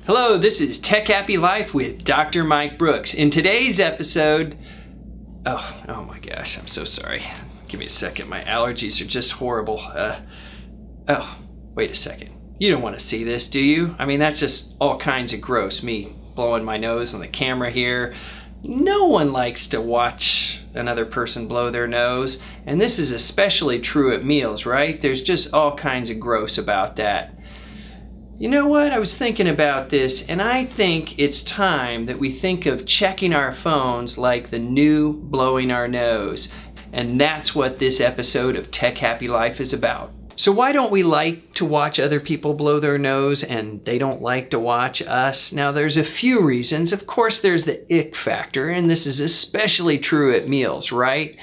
Hello, this is Tech Happy Life with Dr. Mike Brooks. In today's episode, oh my gosh, I'm so sorry. Give me a second, my allergies are just horrible. Wait a second. You don't want to see this, do you? I mean, that's just all kinds of gross, me blowing my nose on the camera here. No one likes to watch another person blow their nose, and this is especially true at meals, right? There's just all kinds of gross about that. You know what? I was thinking about this, and I think it's time that we think of checking our phones like the new blowing our nose. And that's what this episode of Tech Happy Life is about. So why don't we like to watch other people blow their nose and they don't like to watch us? Now, there's a few reasons. Of course, there's the ick factor, and this is especially true at meals, right?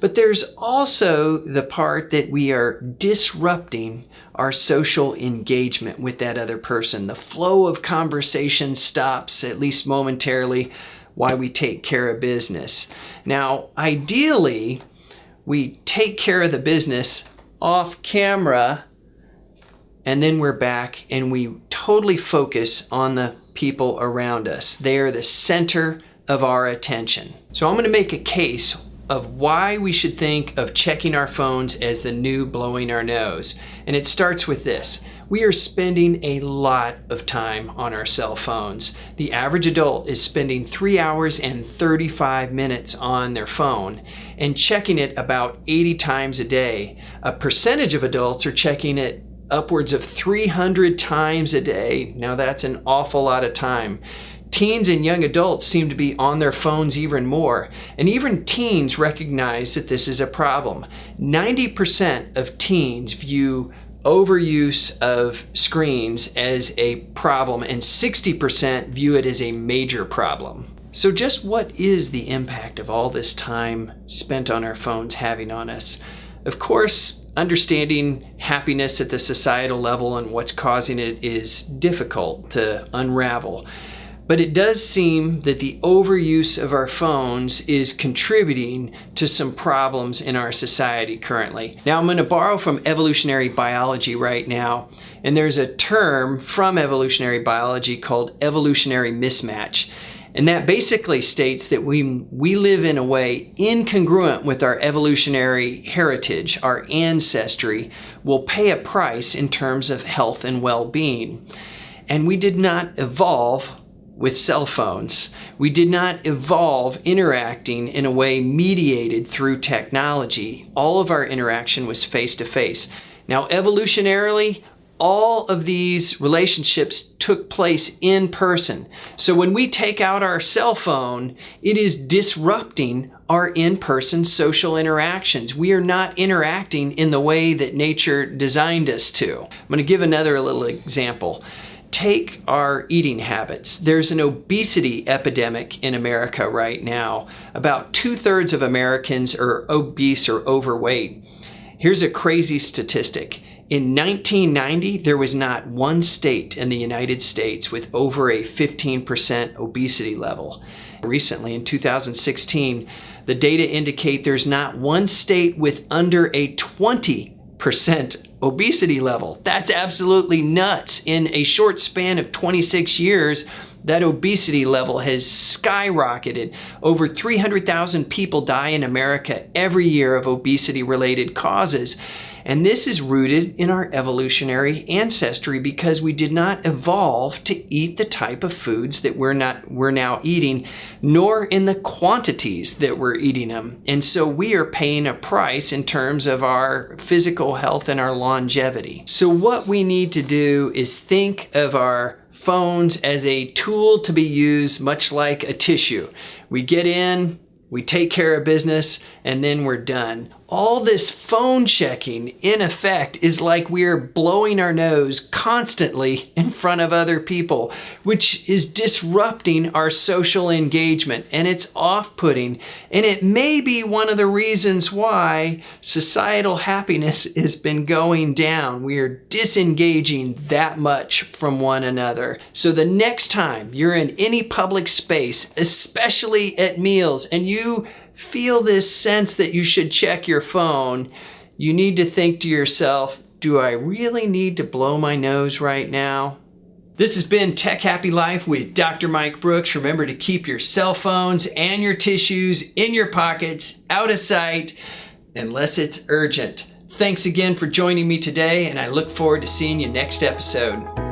But there's also the part that we are disrupting our social engagement with that other person. The flow of conversation stops, at least momentarily, while we take care of business. Now, ideally, we take care of the business off camera, and then we're back and we totally focus on the people around us. They are the center of our attention. So I'm going to make a case of why we should think of checking our phones as the new blowing our nose. And it starts with this. We are spending a lot of time on our cell phones. The average adult is spending 3 hours and 35 minutes on their phone and checking it about 80 times a day. A percentage of adults are checking it upwards of 300 times a day. Now that's an awful lot of time. Teens and young adults seem to be on their phones even more, and even teens recognize that this is a problem. 90% of teens view overuse of screens as a problem, and 60% view it as a major problem. So just what is the impact of all this time spent on our phones having on us? Of course, understanding happiness at the societal level and what's causing it is difficult to unravel. But it does seem that the overuse of our phones is contributing to some problems in our society currently. Now, I'm going to borrow from evolutionary biology right now, and there's a term from evolutionary biology called evolutionary mismatch. And that basically states that we live in a way incongruent with our evolutionary heritage. Our ancestry will pay a price in terms of health and well-being. And we did not evolve with cell phones. We did not evolve interacting in a way mediated through technology. All of our interaction was face-to-face. Now, evolutionarily, all of these relationships took place in person. So when we take out our cell phone, it is disrupting our in-person social interactions. We are not interacting in the way that nature designed us to. I'm going to give another little example. Take our eating habits. There's an obesity epidemic in America right now. About 2/3 of Americans are obese or overweight. Here's a crazy statistic. In 1990, there was not one state in the United States with over a 15% obesity level. Recently, in 2016, the data indicate there's not one state with under a 20% obesity level. That's absolutely nuts. In a short span of 26 years, that obesity level has skyrocketed. Over 300,000 people die in America every year of obesity-related causes. And this is rooted in our evolutionary ancestry because we did not evolve to eat the type of foods that we're now eating, nor in the quantities that we're eating them. And so we are paying a price in terms of our physical health and our longevity. So what we need to do is think of our phones as a tool to be used much like a tissue. We get in, we take care of business, and then we're done. All this phone checking, in effect, is like we're blowing our nose constantly in front of other people, which is disrupting our social engagement, and it's off-putting. And it may be one of the reasons why societal happiness has been going down. We are disengaging that much from one another. So the next time you're in any public space, especially at meals, and you feel this sense that you should check your phone, you need to think to yourself, do I really need to blow my nose right now? This has been Tech Happy Life with Dr. Mike Brooks. Remember to keep your cell phones and your tissues in your pockets, out of sight, unless it's urgent. Thanks again for joining me today, and I look forward to seeing you next episode.